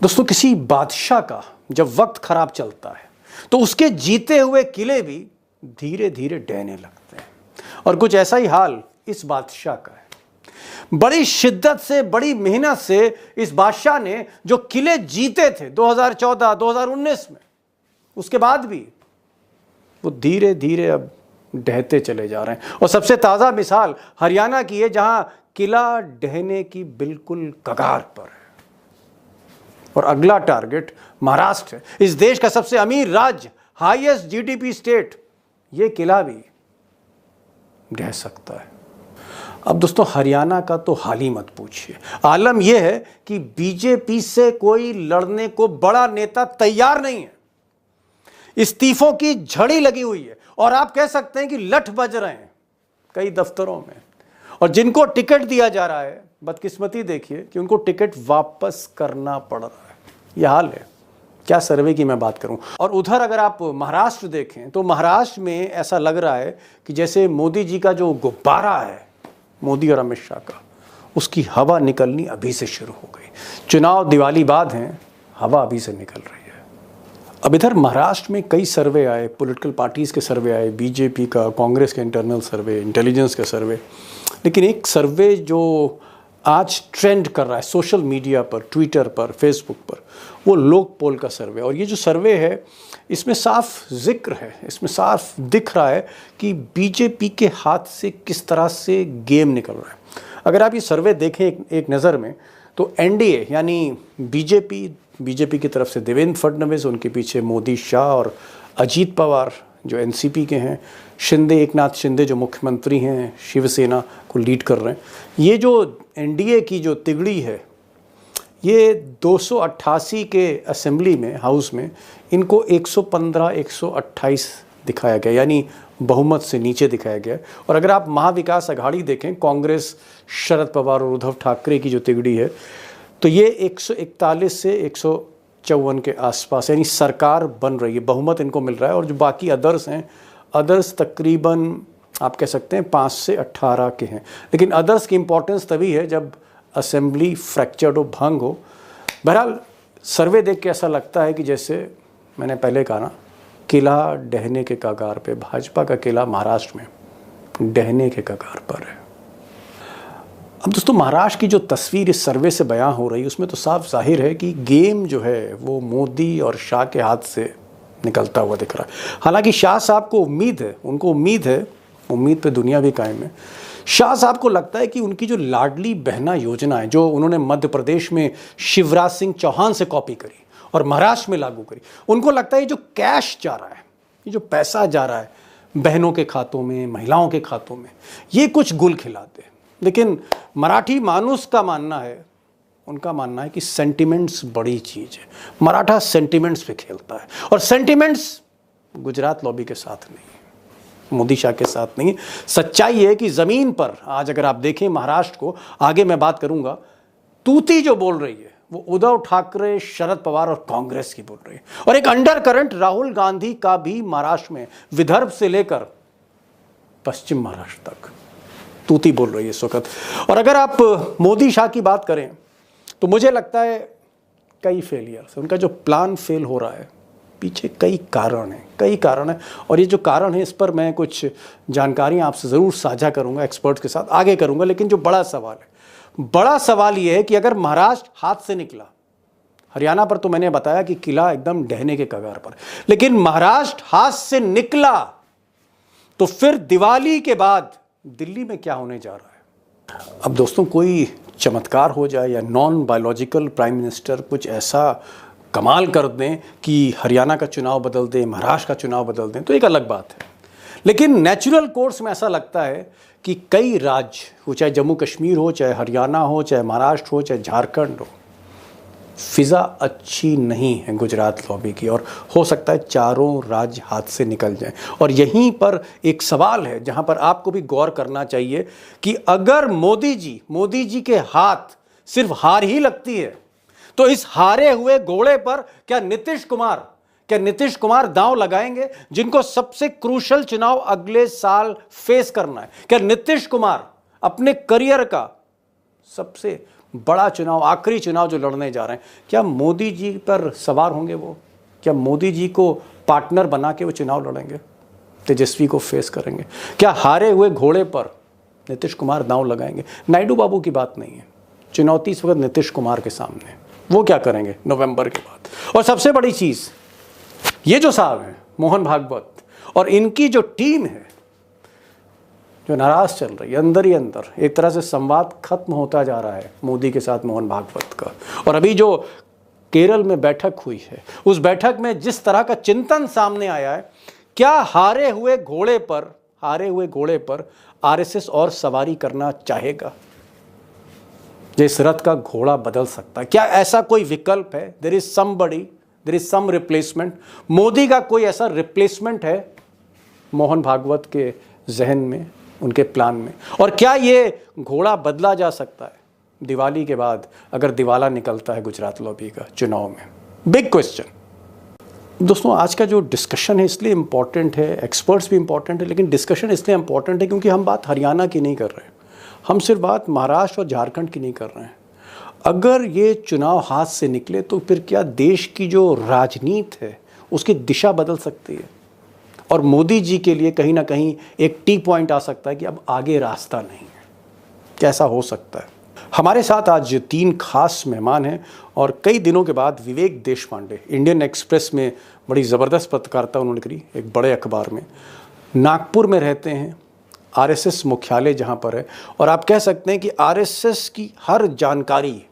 दोस्तों, किसी बादशाह का जब वक्त खराब चलता है तो उसके जीते हुए किले भी धीरे धीरे ढहने लगते हैं, और कुछ ऐसा ही हाल इस बादशाह का है। बड़ी शिद्दत से, बड़ी मेहनत से इस बादशाह ने जो किले जीते थे 2014, 2019 में, उसके बाद भी वो धीरे धीरे अब ढहते चले जा रहे हैं। और सबसे ताज़ा मिसाल हरियाणा की है, जहां किला ढहने की बिल्कुल कगार पर है। और अगला टारगेट महाराष्ट्र है, इस देश का सबसे अमीर राज्य, हाईएस्ट जीडीपी स्टेट। ये किला भी ढह सकता है। अब दोस्तों, हरियाणा का तो हाल ही मत पूछिए। आलम यह है कि बीजेपी से कोई लड़ने को बड़ा नेता तैयार नहीं है। इस्तीफों की झड़ी लगी हुई है, और आप कह सकते हैं कि लठ बज रहे हैं कई दफ्तरों में। और जिनको टिकट दिया जा रहा है, बदकिस्मती देखिए कि उनको टिकट वापस करना पड़ रहा है। यह हाल है। क्या सर्वे की मैं बात करूं। और उधर अगर आप महाराष्ट्र देखें तो महाराष्ट्र में ऐसा लग रहा है कि जैसे मोदी जी का जो गुब्बारा है, मोदी और अमित शाह का, उसकी हवा निकलनी अभी से शुरू हो गई। चुनाव दिवाली बाद हैं, हवा अभी से निकल रही है। अब इधर महाराष्ट्र में कई सर्वे आए, पॉलिटिकल पार्टीज़ के सर्वे आए, बीजेपी का, कांग्रेस के इंटरनल सर्वे, इंटेलिजेंस का सर्वे। लेकिन एक सर्वे जो आज ट्रेंड कर रहा है सोशल मीडिया पर, ट्विटर पर, फेसबुक पर, वो लोक पोल का सर्वे। और ये जो सर्वे है, इसमें साफ जिक्र है, इसमें साफ दिख रहा है कि बीजेपी के हाथ से किस तरह से गेम निकल रहा है। अगर आप ये सर्वे देखें एक नज़र में, तो एनडीए यानी बीजेपी की तरफ से देवेंद्र फडणवीस, उनके पीछे मोदी, शाह और अजीत पवार जो एनसीपी के हैं, एकनाथ शिंदे जो मुख्यमंत्री हैं, शिवसेना को लीड कर रहे हैं। ये जो एनडीए की जो तिगड़ी है, ये 288 के असेंबली में, हाउस में, इनको 115, 128 दिखाया गया, यानी बहुमत से नीचे दिखाया गया। और अगर आप महाविकास अघाड़ी देखें, कांग्रेस, शरद पवार और उद्धव ठाकरे की जो तिगड़ी है, तो ये 141 से 154 के आसपास, यानी सरकार बन रही है, बहुमत इनको मिल रहा है। और जो बाकी अदर्स हैं, अदर्स तकरीबन आप कह सकते हैं 5 से 18 के हैं। लेकिन अदर्स की इंपॉर्टेंस तभी है जब असेंबली फ्रैक्चर्ड हो, भंग हो। बहरहाल सर्वे देख के ऐसा लगता है कि जैसे मैंने पहले कहा ना, किला ढहने के कगार पे, भाजपा का किला महाराष्ट्र में ढहने के कगार पर है। अब दोस्तों, महाराष्ट्र की जो तस्वीर इस सर्वे से बयां हो रही है, उसमें तो साफ जाहिर है कि गेम जो है वो मोदी और शाह के हाथ से निकलता हुआ दिख रहा है। हालांकि शाह साहब को उम्मीद है, उनको उम्मीद है, उम्मीद पे दुनिया भी कायम है। शाह साहब को लगता है कि उनकी जो लाडली बहना योजना है, जो उन्होंने मध्य प्रदेश में शिवराज सिंह चौहान से कॉपी करी और महाराष्ट्र में लागू करी, उनको लगता है ये जो कैश जा रहा है, ये जो पैसा जा रहा है बहनों के खातों में, महिलाओं के खातों में, ये कुछ गुल खिलाते। लेकिन मराठी मानुस का मानना है, उनका मानना है कि सेंटिमेंट्स बड़ी चीज़ है। मराठा सेंटिमेंट्स पे खेलता है, और सेंटिमेंट्स गुजरात लॉबी के साथ नहीं, मोदी शाह के साथ नहीं। सच्चाई है कि ज़मीन पर आज अगर आप देखें महाराष्ट्र को, आगे मैं बात करूंगा, तूती जो बोल रही है वो उद्धव ठाकरे, शरद पवार और कांग्रेस की बोल रही है। और एक अंडर करंट राहुल गांधी का भी महाराष्ट्र में, विदर्भ से लेकर पश्चिम महाराष्ट्र तक तूती बोल रही है इस वक्त। और अगर आप मोदी शाह की बात करें तो मुझे लगता है कई फेलियर्स, उनका जो प्लान फेल हो रहा है, पीछे कई कारण हैं। और ये जो कारण है, इस पर मैं कुछ जानकारियां आपसे ज़रूर साझा करूंगा, एक्सपर्ट्स के साथ आगे करूंगा। लेकिन जो बड़ा सवाल ये है कि अगर महाराष्ट्र हाथ से निकला, हरियाणा पर तो मैंने बताया कि किला एकदम ढहने के कगार पर, लेकिन महाराष्ट्र हाथ से निकला तो फिर दिवाली के बाद दिल्ली में क्या होने जा रहा है। अब दोस्तों, कोई चमत्कार हो जाए या नॉन बायोलॉजिकल प्राइम मिनिस्टर कुछ ऐसा कमाल कर दें कि हरियाणा का चुनाव बदल दें, महाराष्ट्र का चुनाव बदल दें, तो एक अलग बात है। लेकिन नेचुरल कोर्स में ऐसा लगता है कि कई राज्य हो, चाहे जम्मू कश्मीर हो, चाहे हरियाणा हो, चाहे महाराष्ट्र हो, चाहे झारखंड हो, फिज़ा अच्छी नहीं है गुजरात लॉबी की, और हो सकता है चारों राज्य हाथ से निकल जाएं। और यहीं पर एक सवाल है जहां पर आपको भी गौर करना चाहिए कि अगर मोदी जी के हाथ सिर्फ हार ही लगती है, तो इस हारे हुए घोड़े पर क्या नीतीश कुमार दांव लगाएंगे, जिनको सबसे क्रूशल चुनाव अगले साल फेस करना है? क्या नीतीश कुमार अपने करियर का सबसे बड़ा चुनाव, आखिरी चुनाव जो लड़ने जा रहे हैं, क्या मोदी जी पर सवार होंगे वो? क्या मोदी जी को पार्टनर बना के वो चुनाव लड़ेंगे, तेजस्वी को फेस करेंगे? क्या हारे हुए घोड़े पर नीतीश कुमार दांव लगाएंगे? नायडू बाबू की बात नहीं है, चुनौती इस वक्त नीतीश कुमार के सामने, वो क्या करेंगे नवंबर के बाद? और सबसे बड़ी चीज़, ये जो साहब हैं मोहन भागवत और इनकी जो टीम है जो नाराज चल रही है, अंदर ही अंदर एक तरह से संवाद खत्म होता जा रहा है मोदी के साथ मोहन भागवत का। और अभी जो केरल में बैठक हुई है, उस बैठक में जिस तरह का चिंतन सामने आया है, क्या हारे हुए घोड़े पर आरएसएस और सवारी करना चाहेगा? जिस रथ का घोड़ा बदल सकता है, क्या ऐसा कोई विकल्प है? There is some replacement. Modi का कोई ऐसा रिप्लेसमेंट है मोहन भागवत के जहन में, उनके प्लान में? और क्या ये घोड़ा बदला जा सकता है दिवाली के बाद, अगर दिवाला निकलता है गुजरात लॉबी का चुनाव में? Big question. दोस्तों, आज का जो डिस्कशन है इसलिए इम्पॉर्टेंट है, एक्सपर्ट्स भी इम्पॉर्टेंट है, लेकिन डिस्कशन इसलिए इम्पॉर्टेंट है क्योंकि हम बात हरियाणा की नहीं कर रहे हैं, हम सिर्फ बात महाराष्ट्र और झारखंड की नहीं कर रहे हैं। अगर ये चुनाव हाथ से निकले तो फिर क्या देश की जो राजनीति है उसकी दिशा बदल सकती है? और मोदी जी के लिए कहीं ना कहीं एक टी पॉइंट आ सकता है कि अब आगे रास्ता नहीं है। कैसा हो सकता है? हमारे साथ आज 3 खास मेहमान हैं और कई दिनों के बाद विवेक देशपांडे, इंडियन एक्सप्रेस में बड़ी ज़बरदस्त पत्रकारिता उन्होंने करी, एक बड़े अखबार में, नागपुर में रहते हैं, आरएसएस मुख्यालय जहां पर है, और आप कह सकते हैं कि आरएसएस की हर जानकारी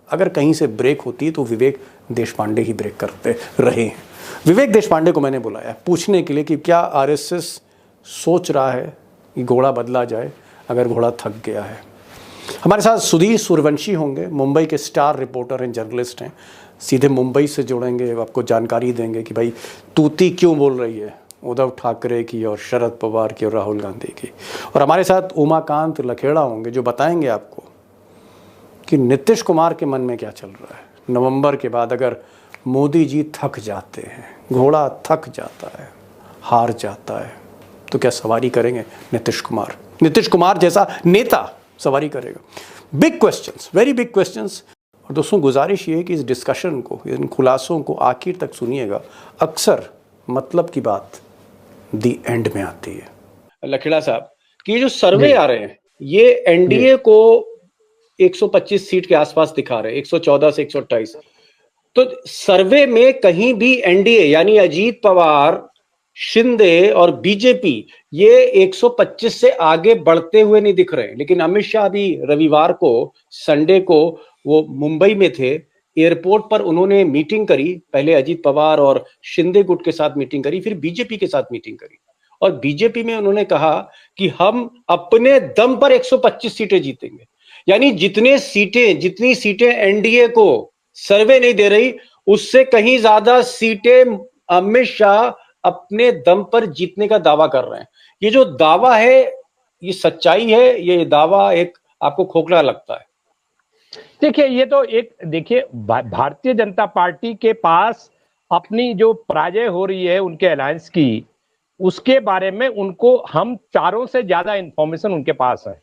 अगर कहीं से ब्रेक होती है तो विवेक देशपांडे ही ब्रेक करते रहे हैं। विवेक देशपांडे को मैंने बुलाया पूछने के लिए कि क्या आरएसएस सोच रहा है कि घोड़ा बदला जाए अगर घोड़ा थक गया है। हमारे साथ सुधीर सूर्यवंशी होंगे, मुंबई के स्टार रिपोर्टर हैं, जर्नलिस्ट हैं, सीधे मुंबई से जुड़ेंगे, आपको जानकारी देंगे कि भाई तूती क्यों बोल रही है उद्धव ठाकरे की और शरद पवार की और राहुल गांधी की। और हमारे साथ उमाकांत लखेड़ा होंगे जो बताएंगे आपको कि नीतीश कुमार के मन में क्या चल रहा है नवंबर के बाद, अगर मोदी जी थक जाते हैं, घोड़ा थक जाता है, हार जाता है, तो क्या सवारी करेंगे नीतीश कुमार जैसा नेता सवारी करेगा? Big questions, very big questions. और दोस्तों, गुजारिश ये है कि इस डिस्कशन को, इन खुलासों को आखिर तक सुनिएगा। अक्सर मतलब की बात दी एंड में आती है। लखेड़ा साहब, कि ये जो सर्वे आ रहे हैं ये एनडीए को 125 सीट के आसपास दिखा रहे हैं, 114 से 128। तो सर्वे में कहीं भी एनडीए यानी अजीत पवार, शिंदे और बीजेपी ये 125 से आगे बढ़ते हुए नहीं दिख रहे। लेकिन अमित शाह भी रविवार को, संडे को वो मुंबई में थे, एयरपोर्ट पर उन्होंने मीटिंग करी, पहले अजीत पवार और शिंदे गुट के साथ मीटिंग करी, फिर बीजेपी के साथ मीटिंग करी। और बीजेपी में उन्होंने कहा कि हम अपने दम पर 125 सीटें जीतेंगे। यानी जितनी सीटें एनडीए को सर्वे नहीं दे रही, उससे कहीं ज्यादा सीटें अमित शाह अपने दम पर जीतने का दावा कर रहे हैं। ये जो दावा है ये सच्चाई है, ये दावा एक आपको खोखला लगता है? देखिए, ये तो एक, देखिए भारतीय जनता पार्टी के पास अपनी जो पराजय हो रही है उनके अलायंस की, उसके बारे में उनको हम चारों से ज्यादा इंफॉर्मेशन उनके पास है।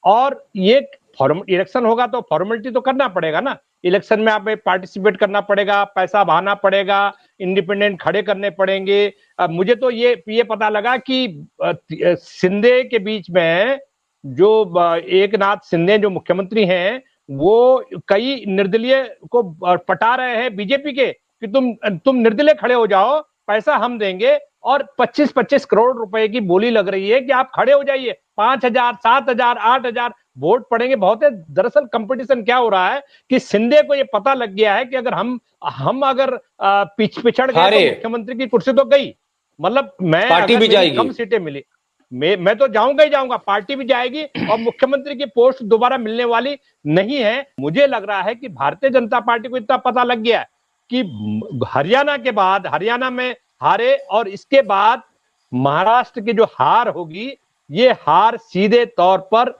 और ये इलेक्शन होगा तो फॉर्मेलिटी तो करना पड़ेगा ना, इलेक्शन में आप पार्टिसिपेट करना पड़ेगा, पैसा बहाना पड़ेगा, इंडिपेंडेंट खड़े करने पड़ेंगे। मुझे तो ये पता लगा कि शिंदे के बीच में जो एकनाथ शिंदे जो मुख्यमंत्री हैं, वो कई निर्दलीय को पटा रहे हैं बीजेपी के कि तुम निर्दलीय खड़े हो जाओ, पैसा हम देंगे। और 25-25 करोड़ रुपए की बोली लग रही है कि आप खड़े हो जाइए, 5,000, 7,000, 8,000 वोट पड़ेंगे। बहुत है। दरअसल कंपटीशन क्या हो रहा है कि शिंदे को ये पता लग गया है कि अगर हम अगर पिछड़ गए तो मुख्यमंत्री की कुर्सी तो गई, मतलब मैं पार्टी भी जाएगी, कम सीटें मिली, मैं तो जाऊंगा ही जाऊंगा, पार्टी भी जाएगी और मुख्यमंत्री की पोस्ट दोबारा मिलने वाली नहीं है। मुझे लग रहा है कि भारतीय जनता पार्टी को इतना पता लग गया कि हरियाणा के बाद, हरियाणा में हारे और इसके बाद महाराष्ट्र की जो हार होगी, ये हार सीधे तौर पर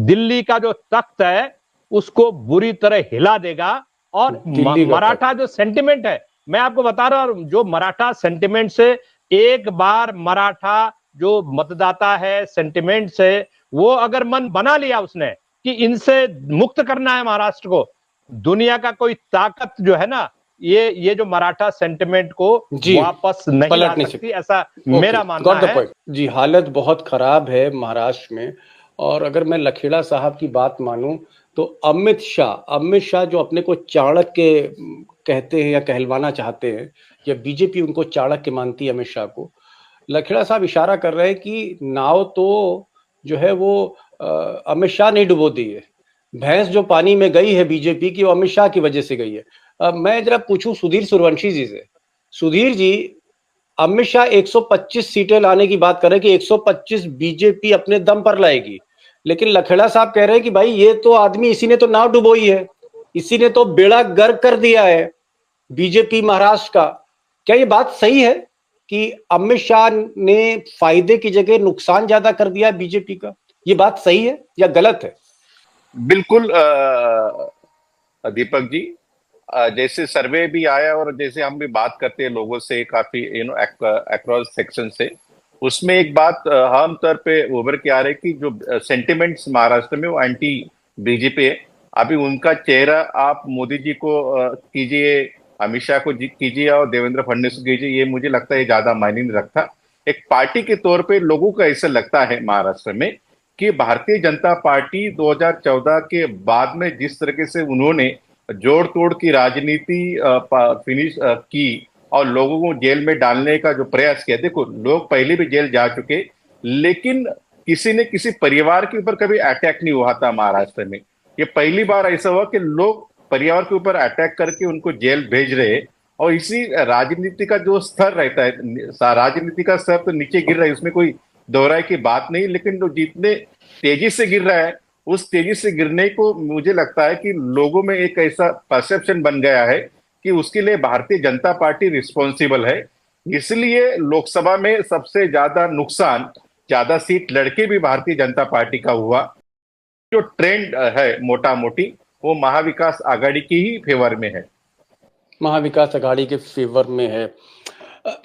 दिल्ली का जो तख्त है उसको बुरी तरह हिला देगा। और मराठा जो सेंटिमेंट है, मैं आपको बता रहा हूं, जो मराठा सेंटिमेंट से, एक बार मराठा जो मतदाता है सेंटिमेंट से, वो अगर मन बना लिया उसने कि इनसे मुक्त करना है महाराष्ट्र को। दुनिया का कोई ताकत जो है ना, ये जो मराठा सेंटिमेंट को वापस नहीं ला सकती, ऐसा मेरा मानना है। जी, हालत बहुत खराब है महाराष्ट्र में। और अगर मैं लखेड़ा साहब की बात मानूं तो अमित शाह जो अपने को चाणक्य कहते हैं या कहलवाना चाहते हैं, या बीजेपी उनको चाणक्य मानती है अमित शाह को, लखेड़ा साहब इशारा कर रहे हैं कि नाव तो जो है वो अमित शाह नहीं डुबो दी है, भैंस जो पानी में गई है बीजेपी की वो अमित शाह की वजह से गई है। अब मैं जरा पूछूं सुधीर सूर्यवंशी जी से, सुधीर जी, अमित शाह 125 सीटें लाने की बात कर रहे हैं कि 125 बीजेपी अपने दम पर लाएगी, लेकिन लखेड़ा साहब कह रहे हैं कि भाई ये तो आदमी, इसी ने तो नाव डुबोई है, इसी ने तो बेड़ा गर्क कर दिया है बीजेपी महाराष्ट्र का। क्या ये बात सही है कि अमित शाह ने फायदे की जगह नुकसान ज्यादा कर दिया है बीजेपी का? ये बात सही है या गलत है? बिल्कुल दीपक जी, जैसे सर्वे भी आया और जैसे हम भी बात करते हैं लोगों से काफी अक्रॉस सेक्शन से, उसमें एक बात आम तौर पे उभर के आ रही है कि जो सेंटिमेंट्स महाराष्ट्र में वो एंटी बीजेपी है। अभी उनका चेहरा आप मोदी जी को कीजिए, अमित शाह को कीजिए और देवेंद्र फडणवीस को कीजिए, ये मुझे लगता है ज्यादा मायने नहीं रखता। एक पार्टी के तौर पे लोगों को ऐसा लगता है महाराष्ट्र में कि भारतीय जनता पार्टी 2014 के बाद में जिस तरीके से उन्होंने जोड़ तोड़ की राजनीति फिनिश की और लोगों को जेल में डालने का जो प्रयास किया, देखो लोग पहले भी जेल जा चुके, लेकिन किसी ने किसी परिवार के ऊपर कभी अटैक नहीं हुआ था महाराष्ट्र में। ये पहली बार ऐसा हुआ कि लोग परिवार के ऊपर अटैक करके उनको जेल भेज रहे। और इसी राजनीति का जो स्तर रहता है, राजनीति का स्तर तो नीचे गिर रहा है, उसमें कोई दोहराए की बात नहीं, लेकिन जो जितने तेजी से गिर रहा है उस तेजी से गिरने को मुझे लगता है कि लोगों में एक ऐसा परसेप्शन बन गया है कि उसके लिए भारतीय जनता पार्टी रिस्पॉन्सिबल है। इसलिए लोकसभा में सबसे ज्यादा नुकसान, ज्यादा सीट लड़के भी भारतीय जनता पार्टी का हुआ। जो ट्रेंड है मोटा मोटी वो महाविकास आघाड़ी की ही फेवर में है, महाविकास आघाड़ी के फेवर में है।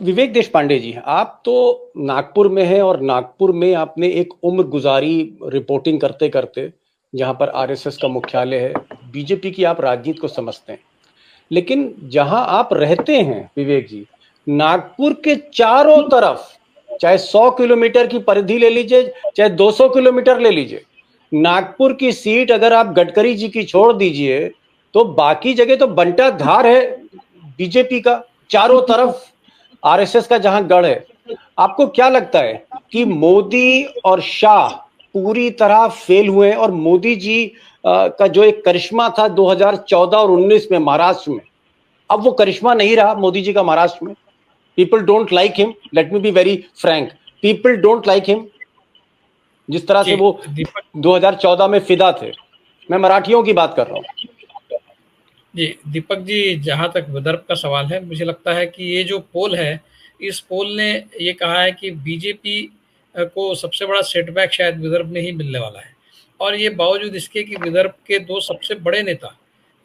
विवेक देशपांडे जी, आप तो नागपुर में हैं और नागपुर में आपने एक उम्र गुजारी रिपोर्टिंग करते करते, जहां पर आरएसएस का मुख्यालय है, बीजेपी की आप राजनीति को समझते हैं। लेकिन जहां आप रहते हैं विवेक जी, नागपुर के चारों तरफ, चाहे 100 किलोमीटर की परिधि ले लीजिए, चाहे 200 किलोमीटर ले लीजिए, नागपुर की सीट अगर आप गडकरी जी की छोड़ दीजिए तो बाकी जगह तो बंटा धार है बीजेपी का, चारों तरफ आरएसएस का जहां गढ़ है। आपको क्या लगता है कि मोदी और शाह पूरी तरह फेल हुए और मोदी जी का जो एक करिश्मा था 2014 और 19 में महाराष्ट्र में, अब वो करिश्मा नहीं रहा मोदी जी का महाराष्ट्र में? People don't like him, let me be very Frank, people don't like him जिस तरह से वो 2014 में फिदा थे। मैं मराठियों की बात कर रहा हूँ। जी दीपक जी, जहां तक विदर्भ का सवाल है, मुझे लगता है कि ये जो पोल है, इस पोल ने ये कहा है कि बीजेपी को सबसे बड़ा सेटबैक शायद विदर्भ में ही मिलने वाला है। और ये बावजूद इसके कि विदर्भ के दो सबसे बड़े नेता,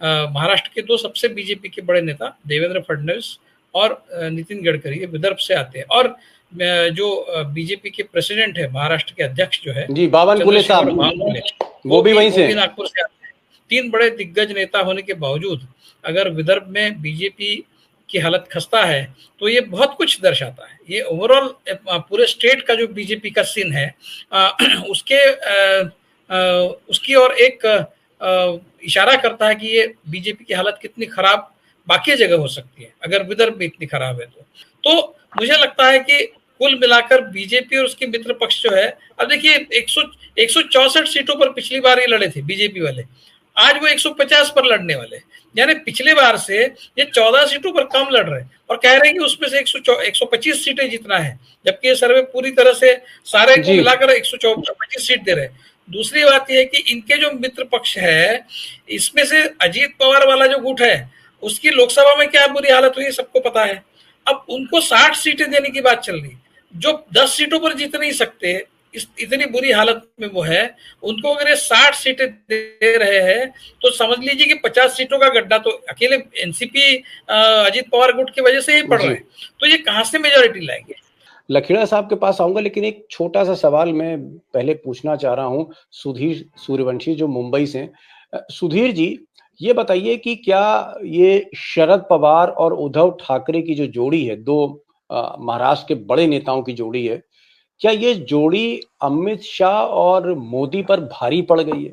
महाराष्ट्र के दो सबसे बीजेपी के बड़े नेता देवेंद्र फडणवीस और नितिन गडकरी, ये विदर्भ से आते हैं। और जो बीजेपी के प्रेसिडेंट है, महाराष्ट्र के अध्यक्ष जो है जी बावनकुले साहब, वो भी वहीं से, नागपुर से आते हैं। तीन बड़े दिग्गज नेता होने के बावजूद अगर विदर्भ में बीजेपी की हालत खस्ता है तो ये बहुत कुछ दर्शाता है। ये ओवरऑल पूरे स्टेट का जो बीजेपी का सीन है उसकी और एक इशारा करता है कि ये बीजेपी की हालत कितनी खराब बाकी जगह हो सकती है अगर विदर्भ में इतनी खराब है तो मुझे लगता है कि कुल मिलाकर बीजेपी और उसके मित्र पक्ष जो है, अब देखिए 164 सीटों पर पिछली बार ये लड़े थे बीजेपी वाले, आज वो 150 पर लड़ने वाले, यानी पिछले बार से ये 14 सीटों पर कम लड़ रहे हैं और कह रहे हैं कि उसमें से 125 सीटें जीतना है, जबकि ये सर्वे पूरी तरह से सारे को मिलाकर 125 सीट दे रहे हैं। दूसरी बात यह है कि इनके जो मित्र पक्ष है, इसमें से अजीत पवार वाला जो गुट है, उसकी लोकसभा में क्या बुरी हालत हुई सबको पता है। अब उनको 60 सीटें देने की बात चल रही, जो 10 सीटों पर जीत नहीं सकते, इतनी बुरी हालत में वो है, उनको अगर ये 60 सीटें दे रहे हैं तो समझ लीजिए कि 50 सीटों का गड्ढा तो अकेले एनसीपी अजीत पवार गुट की वजह से ही पड़ रहा है। तो ये कहां से मेजॉरिटी लाएंगे? लखेड़ा साहब के पास आऊंगा, लेकिन एक छोटा सा सवाल मैं पहले पूछना चाह रहा हूं सुधीर सूर्यवंशी जो मुंबई से सुधीर जी, ये बताइए कि क्या ये शरद पवार और उद्धव ठाकरे की जो जोड़ी है, दो महाराष्ट्र के बड़े नेताओं की जोड़ी है, क्या ये जोड़ी अमित शाह और मोदी पर भारी पड़ गई है?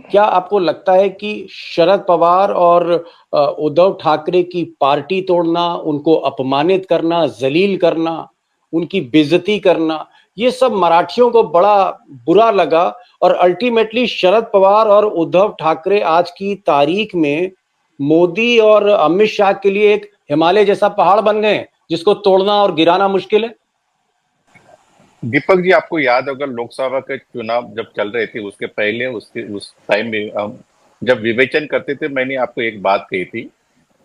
क्या आपको लगता है कि शरद पवार और उद्धव ठाकरे की पार्टी तोड़ना, उनको अपमानित करना, जलील करना, उनकी बेइज्जती करना, ये सब मराठियों को बड़ा बुरा लगा और अल्टीमेटली शरद पवार और उद्धव ठाकरे आज की तारीख में मोदी और अमित शाह के लिए एक हिमालय जैसा पहाड़ बन गए जिसको तोड़ना और गिराना मुश्किल है? दीपक जी, आपको याद होगा लोकसभा के चुनाव जब चल रहे थे उसके पहले उस टाइम में हम जब विवेचन करते थे, मैंने आपको एक बात कही थी।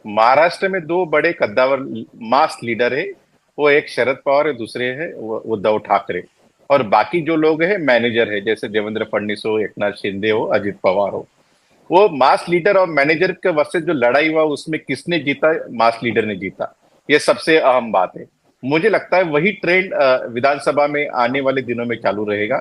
महाराष्ट्र में दो बड़े कद्दावर मास लीडर है, वो एक शरद पवार है, दूसरे है उद्धव ठाकरे, और बाकी जो लोग हैं मैनेजर है, जैसे देवेंद्र फडणवीस हो, एकनाथ शिंदे हो, अजित पवार हो। वो मास लीडर और मैनेजर के वर्सेस जो लड़ाई हुआ उसमें किसने जीता? मास लीडर ने जीता। ये सबसे अहम बात है। मुझे लगता है वही ट्रेंड विधानसभा में आने वाले दिनों में चालू रहेगा।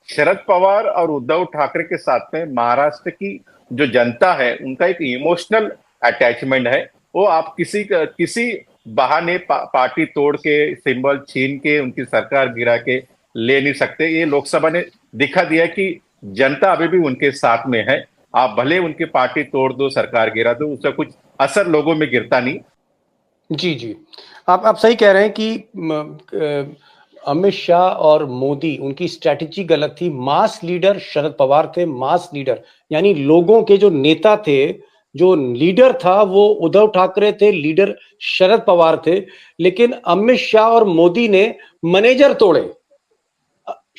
शरद पवार और उद्धव ठाकरे के साथ में महाराष्ट्र की जो जनता है उनका एक इमोशनल अटैचमेंट है। वो आप किसी बहाने पार्टी तोड़ के, सिंबल छीन के, उनकी सरकार गिरा के ले नहीं सकते। ये लोकसभा ने दिखा दिया कि जनता अभी भी उनके साथ में है। आप भले उनकी पार्टी तोड़ दो, सरकार गिरा दो, उसका कुछ असर लोगों में गिरता नहीं। जी जी, आप सही कह रहे हैं कि अमित शाह और मोदी, उनकी स्ट्रैटेजी गलत थी। मास लीडर शरद पवार थे, मास लीडर यानी लोगों के जो नेता थे, जो लीडर था वो उद्धव ठाकरे थे, लीडर शरद पवार थे। लेकिन अमित शाह और मोदी ने मैनेजर तोड़े।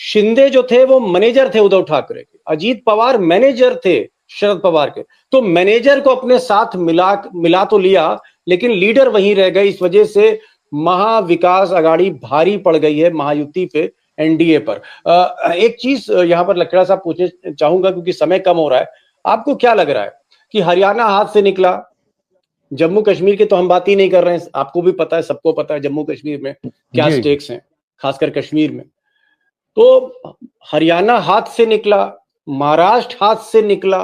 शिंदे जो थे वो मैनेजर थे उद्धव ठाकरे के, अजीत पवार मैनेजर थे शरद पवार के। तो मैनेजर को अपने साथ मिला तो लिया, लेकिन लीडर वहीं रह गए। इस वजह से महाविकास आघाड़ी भारी पड़ गई है महायुति पे, एनडीए पर। एक चीज यहां पर लखेड़ा साहब पूछना चाहूंगा क्योंकि समय कम हो रहा है। आपको क्या लग रहा है कि हरियाणा हाथ से निकला, जम्मू कश्मीर की तो हम बात ही नहीं कर रहे हैं, आपको भी पता है, सबको पता है जम्मू कश्मीर में क्या स्टेक्स हैं, खासकर कश्मीर में। तो हरियाणा हाथ से निकला, महाराष्ट्र हाथ से निकला,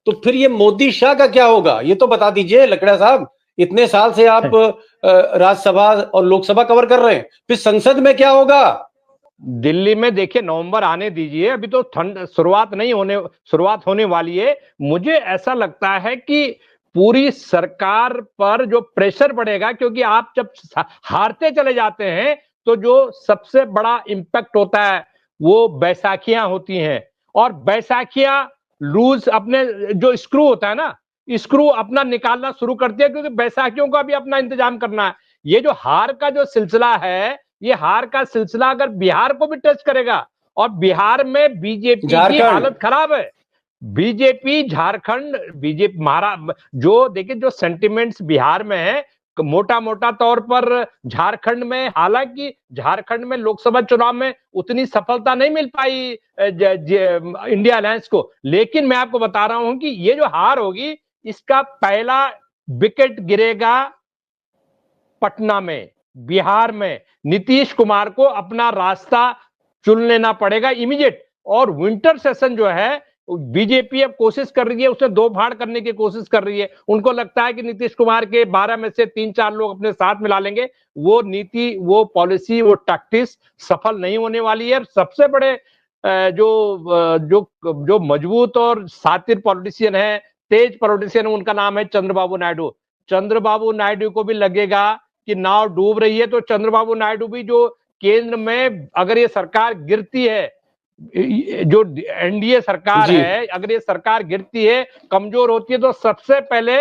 तो फिर ये मोदी शाह का क्या होगा? ये तो बता दीजिए लकड़ा साहब। इतने साल से आप राज्यसभा और लोकसभा कवर कर रहे हैं, फिर संसद में क्या होगा? दिल्ली में देखिए, नवंबर आने दीजिए, अभी तो ठंड शुरुआत होने वाली है। मुझे ऐसा लगता है कि पूरी सरकार पर जो प्रेशर बढ़ेगा, क्योंकि आप जब हारते चले जाते हैं तो जो सबसे बड़ा इंपैक्ट होता है वो बैसाखियां होती हैं। और बैसाखियां लूज अपने जो स्क्रू होता है ना, स्क्रू अपना निकालना शुरू करती है, क्योंकि बैसाखियों का भी अपना इंतजाम करना है। ये जो हार का जो सिलसिला है, ये हार का सिलसिला अगर बिहार को भी टच करेगा, और बिहार में बीजेपी की हालत खराब है। बीजेपी झारखंड, बीजेपी महाराष्ट्र, जो देखिए जो सेंटिमेंट्स बिहार में है, मोटा मोटा तौर पर झारखंड में, हालांकि झारखंड में लोकसभा चुनाव में उतनी सफलता नहीं मिल पाई इंडिया अलायंस को, लेकिन मैं आपको बता रहा हूं कि ये जो हार होगी, इसका पहला विकेट गिरेगा पटना में, बिहार में। नीतीश कुमार को अपना रास्ता चुन लेना पड़ेगा इमीडिएट। और विंटर सेशन जो है, बीजेपी अब कोशिश कर रही है, उसे दो फाड़ करने की कोशिश कर रही है। उनको लगता है कि नीतीश कुमार के 12 में से 3-4 लोग अपने साथ मिला लेंगे। वो नीति, वो पॉलिसी, वो टैक्टिक्स सफल नहीं होने वाली है। सबसे बड़े जो मजबूत और सातिर पॉलिटिशियन है, तेज पॉलिटिशियन, उनका नाम है चंद्रबाबू नायडू। चंद्रबाबू नायडू को भी लगेगा कि नाव डूब रही है, तो चंद्रबाबू नायडू भी, जो केंद्र में अगर ये सरकार गिरती है, जो एनडीए सरकार है, अगर ये सरकार गिरती है, कमजोर होती है, तो सबसे पहले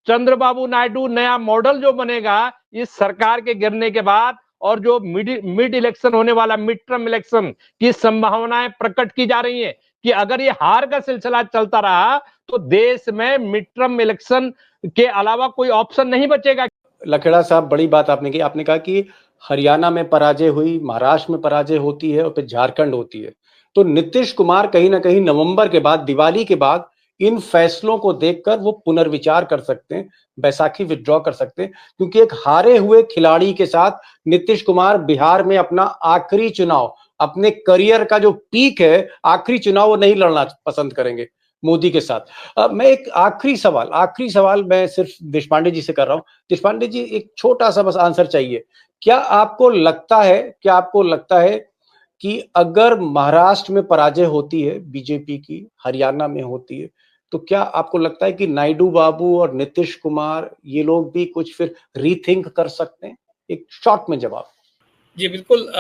चंद्रबाबू नायडू नया मॉडल जो बनेगा इस सरकार के गिरने के बाद, और जो मिड इलेक्शन होने वाला, मिड टर्म इलेक्शन की संभावनाएं प्रकट की जा रही हैं कि अगर ये हार का सिलसिला चलता रहा तो देश में मिड टर्म इलेक्शन के अलावा कोई ऑप्शन नहीं बचेगा। लखेड़ा साहब, बड़ी बात आपने की। आपने कहा कि हरियाणा में पराजय हुई, महाराष्ट्र में पराजय होती है और फिर झारखंड होती है। तो नीतीश कुमार कहीं ना कहीं नवंबर के बाद, दिवाली के बाद इन फैसलों को देखकर वो पुनर्विचार कर सकते हैं, बैसाखी विथड्रॉ कर सकते हैं, क्योंकि एक हारे हुए खिलाड़ी के साथ नीतीश कुमार बिहार में अपना आखिरी चुनाव, अपने करियर का जो पीक है, आखिरी चुनाव वो नहीं लड़ना पसंद करेंगे मोदी के साथ। मैं एक आखिरी सवाल मैं सिर्फ देशपांडे जी से कर रहा हूं। देशपांडे जी, एक छोटा सा बस आंसर चाहिए। क्या आपको लगता है कि अगर महाराष्ट्र में पराजय होती है बीजेपी की, हरियाणा में होती है, तो क्या आपको लगता है कि नायडू बाबू और नीतीश कुमार ये लोग भी कुछ फिर रीथिंक कर सकते हैं? एक शॉर्ट में जवाब। जी बिल्कुल,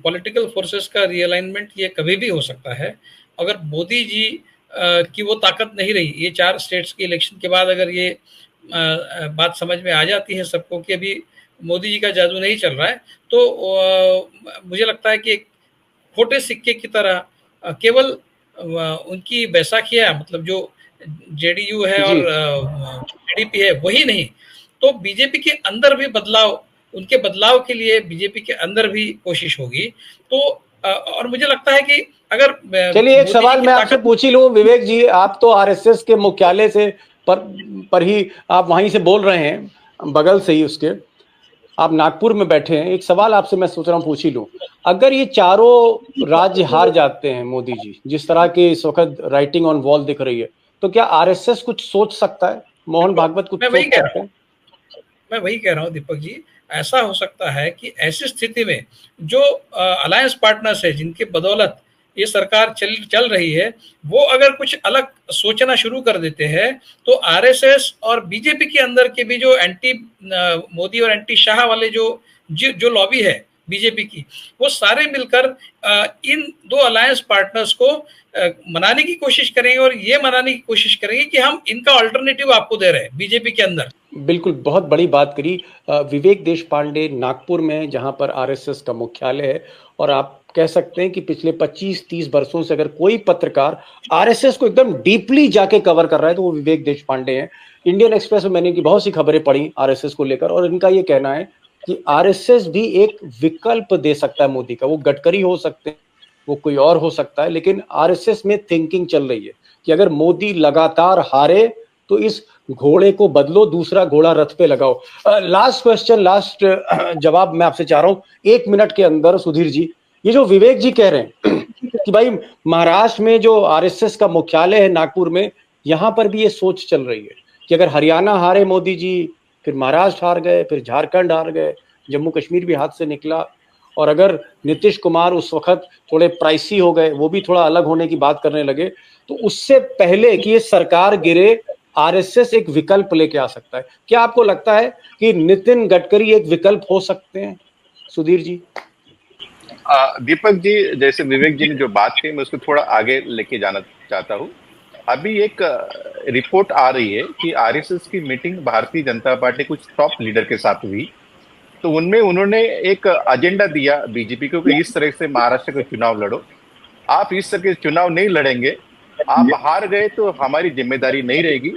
पॉलिटिकल फोर्सेस का रीअलाइनमेंट ये कभी भी हो सकता है। अगर मोदी जी की वो ताकत नहीं रही, ये 4 स्टेट्स के इलेक्शन के बाद अगर ये बात समझ में आ जाती है सबको कि अभी मोदी जी का जादू नहीं चल रहा है, तो मुझे लगता है कि एक खोटे सिक्के की तरह केवल उनकी बैसाखियां, मतलब जो जेडीयू है और जेडीपी है वही नहीं, तो बीजेपी के अंदर भी बदलाव, उनके बदलाव के लिए बीजेपी के अंदर भी कोशिश होगी। तो और मुझे लगता है कि अगर चलिए एक सवाल मैं आपसे पूछ ही लूं, विवेक जी, आप तो आरएसएस के मुख्यालय से पर ही आप वहीं से बोल रहे हैं, बगल से ही उसके, आप नागपुर में बैठे हैं। एक सवाल आपसे मैं सोच रहा हूं पूछ ही लूं, अगर ये चारों राज्य हार जाते हैं मोदी जी, जिस तरह की इस वक्त राइटिंग ऑन वॉल दिख रही है, तो क्या आरएसएस कुछ सोच सकता है? मोहन भागवत कुछ सोच सकते हैं? मैं वही कह रहा हूं दीपक जी, ऐसा हो सकता है कि ऐसी स्थिति में जो अलायंस पार्टनर्स है, जिनके बदौलत ये सरकार चल रही है, वो अगर कुछ अलग सोचना शुरू कर देते हैं, तो आरएसएस और बीजेपी के अंदर के भी जो एंटी मोदी और एंटी शाह वाले जो लॉबी है बीजेपी की, वो सारे मिलकर इन 2 अलायंस पार्टनर्स को मनाने की कोशिश करेंगे और ये मनाने की कोशिश करेंगे कि हम इनका अल्टरनेटिव आपको दे रहे हैं बीजेपी के अंदर। बिल्कुल, बहुत बड़ी बात करी विवेक देशपांडे नागपुर में, जहां पर आरएसएस का मुख्यालय है, और आप कह सकते हैं कि पिछले 25-30 वर्षों से अगर कोई पत्रकार आरएसएस को एकदम डीपली जाके कवर कर रहा है तो वो विवेक देशपांडे हैं। इंडियन एक्सप्रेस में मैंने इनकी बहुत सी खबरें पढ़ी आरएसएस को लेकर, और इनका ये कहना है कि आरएसएस भी एक विकल्प दे सकता है मोदी का। वो गडकरी हो सकते हैं, वो कोई और हो सकता है, लेकिन आरएसएस में थिंकिंग चल रही है कि अगर मोदी लगातार हारे तो इस घोड़े को बदलो, दूसरा घोड़ा रथ पे लगाओ। लास्ट क्वेश्चन, लास्ट जवाब मैं आपसे चाह रहा हूं 1 मिनट के अंदर। सुधीर जी, ये जो विवेक जी कह रहे हैं कि भाई महाराष्ट्र में जो आरएसएस का मुख्यालय है नागपुर में, यहां पर भी ये सोच चल रही है कि अगर हरियाणा हारे मोदी जी, फिर महाराष्ट्र हार गए, फिर झारखंड हार गए, जम्मू कश्मीर भी हाथ से निकला, और अगर नीतीश कुमार उस वक्त थोड़े प्राइसी हो गए, वो भी थोड़ा अलग होने की बात करने लगे, तो उससे पहले कि ये सरकार गिरे, आरएसएस एक विकल्प लेके आ सकता है। क्या आपको लगता है कि नितिन गडकरी एक विकल्प हो सकते हैं? सुधीर जी। दीपक जी, जैसे विवेक जी ने जो बात की, मैं उसको थोड़ा आगे लेके जाना चाहता हूँ। अभी एक रिपोर्ट आ रही है कि आरएसएस की मीटिंग भारतीय जनता पार्टी कुछ टॉप लीडर के साथ हुई, तो उनमें उन्होंने एक एजेंडा दिया बीजेपी को कि इस तरह से महाराष्ट्र का चुनाव लड़ो, आप इस तरह के चुनाव नहीं लड़ेंगे, आप हार गए तो हमारी जिम्मेदारी नहीं रहेगी,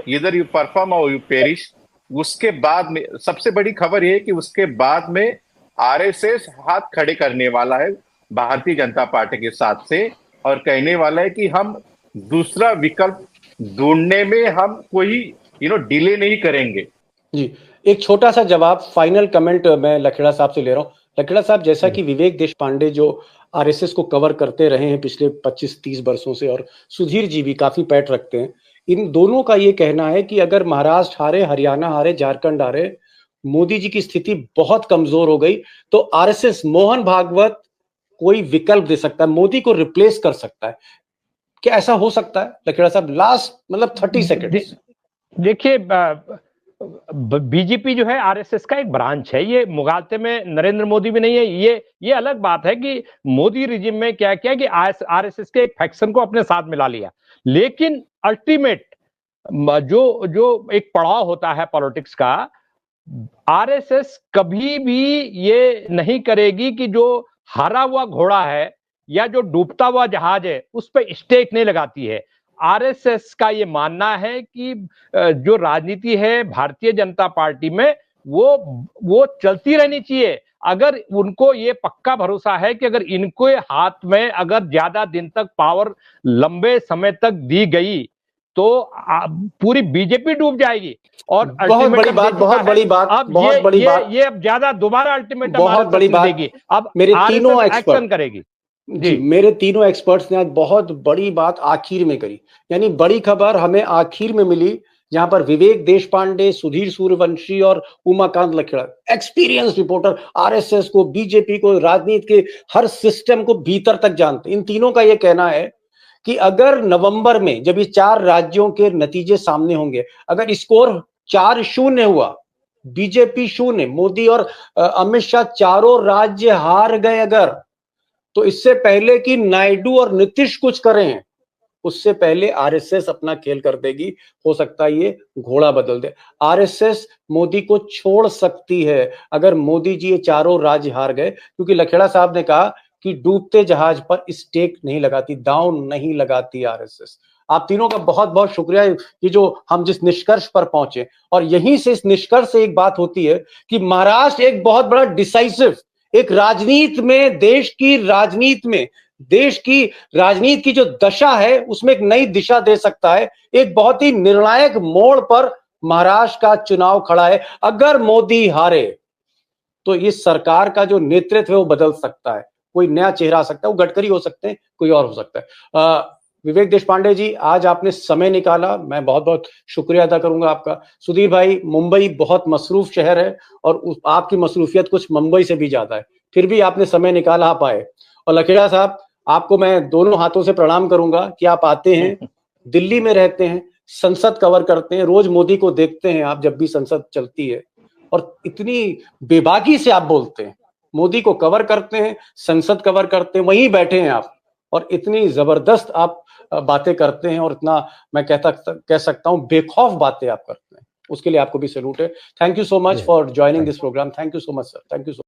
इधर यू परफॉर्म और यू पेरिश। उसके बाद में सबसे बड़ी खबर यह है कि उसके बाद में आरएसएस हाथ खड़े करने वाला है भारतीय जनता पार्टी के साथ से, और कहने वाला है कि हम दूसरा विकल्प ढूंढने में हम कोई डिले नहीं करेंगे। जी, एक छोटा सा जवाब, फाइनल कमेंट मैं लखेड़ा साहब से ले रहा हूं। लखेड़ा साहब, जैसा कि विवेक देशपांडे जो आरएसएस को कवर करते रहे हैं पिछले 25-30 वर्षों से, और सुधीर जी भी काफी पैठ रखते हैं, इन दोनों का ये कहना है कि अगर महाराष्ट्र हारे, हरियाणा हारे, झारखंड हारे, मोदी जी की स्थिति बहुत कमजोर हो गई, तो आरएसएस, मोहन भागवत कोई विकल्प दे सकता है, मोदी को रिप्लेस कर सकता है। क्या ऐसा हो सकता है लखेड़ा साहब? लास्ट मतलब 30 सेकेंड। देखिए, बीजेपी जो है आरएसएस का एक ब्रांच है, ये मुगालते में नरेंद्र मोदी भी नहीं है। ये अलग बात है कि मोदी रिजिम में क्या किया कि आरएसएस के एक फैक्शन को अपने साथ मिला लिया, लेकिन अल्टीमेट जो एक पड़ाव होता है पॉलिटिक्स का, आरएसएस कभी भी ये नहीं करेगी कि जो हारा हुआ घोड़ा है या जो डूबता हुआ जहाज है उस पर स्टेक नहीं लगाती है। आरएसएस का ये मानना है कि जो राजनीति है भारतीय जनता पार्टी में वो चलती रहनी चाहिए। अगर उनको ये पक्का भरोसा है कि अगर इनको हाथ में अगर ज्यादा दिन तक पावर लंबे समय तक दी गई तो पूरी बीजेपी डूब जाएगी। और बहुत बड़ी बात, बहुत बड़ी बात, बहुत बड़ी बात, ये अब ज्यादा दोबारा अल्टीमेटम बहुत बड़ी बात देगी। अब मेरे तीनों एक्शन करेगी। जी, मेरे तीनों एक्सपर्ट्स ने आज बहुत बड़ी बात आखिर में करी, यानी बड़ी खबर हमें आखिर में मिली, जहां पर विवेक देशपांडे, सुधीर सूर्यवंशी और Umakant Lakhera, experience reporter, RSS को, बीजेपी को, राजनीति के हर सिस्टम को भीतर तक जानते। इन तीनों का यह कहना है कि अगर नवंबर में जब ये 4 राज्यों के नतीजे सामने होंगे, अगर स्कोर 4-0 हुआ, बीजेपी 0, मोदी और अमित शाह चारों राज्य हार गए अगर, तो इससे पहले कि नायडू और नीतीश कुछ करें, उससे पहले आरएसएस अपना खेल कर देगी। हो सकता है ये घोड़ा बदल दे। आरएसएस मोदी को छोड़ सकती है अगर मोदी जी ये चारों राज्य हार गए, क्योंकि लखेड़ा साहब ने कहा कि डूबते जहाज पर स्टेक नहीं लगाती, दांव नहीं लगाती आरएसएस। आप तीनों का बहुत बहुत शुक्रिया कि जो हम जिस निष्कर्ष पर पहुंचे, और यहीं से इस निष्कर्ष से एक बात होती है कि महाराष्ट्र एक बहुत बड़ा डिसाइसिव, एक राजनीति में, देश की राजनीति की जो दशा है उसमें एक नई दिशा दे सकता है। एक बहुत ही निर्णायक मोड़ पर महाराष्ट्र का चुनाव खड़ा है। अगर मोदी हारे तो इस सरकार का जो नेतृत्व है वो बदल सकता है, कोई नया चेहरा आ सकता है, वो गडकरी हो सकते हैं, कोई और हो सकता है। विवेक देशपांडे जी, आज आपने समय निकाला, मैं बहुत बहुत शुक्रिया अदा करूंगा आपका। सुधीर भाई, मुंबई बहुत मसरूफ शहर है और आपकी मसरूफियत कुछ मुंबई से भी ज्यादा है, फिर भी आपने समय निकाला, आप आए। और लखेड़ा साहब, आपको मैं दोनों हाथों से प्रणाम करूंगा कि आप आते हैं, दिल्ली में रहते हैं, संसद कवर करते हैं, रोज मोदी को देखते हैं आप जब भी संसद चलती है, और इतनी बेबाकी से आप बोलते हैं, मोदी को कवर करते हैं, संसद कवर करते हैं, वहीं बैठे हैं आप, और इतनी जबरदस्त आप बातें करते हैं, और इतना मैं कह सकता हूं बेखौफ बातें आप करते हैं, उसके लिए आपको भी सैल्यूट है। Thank you so much for joining this programme. Thank you so much sir, thank you so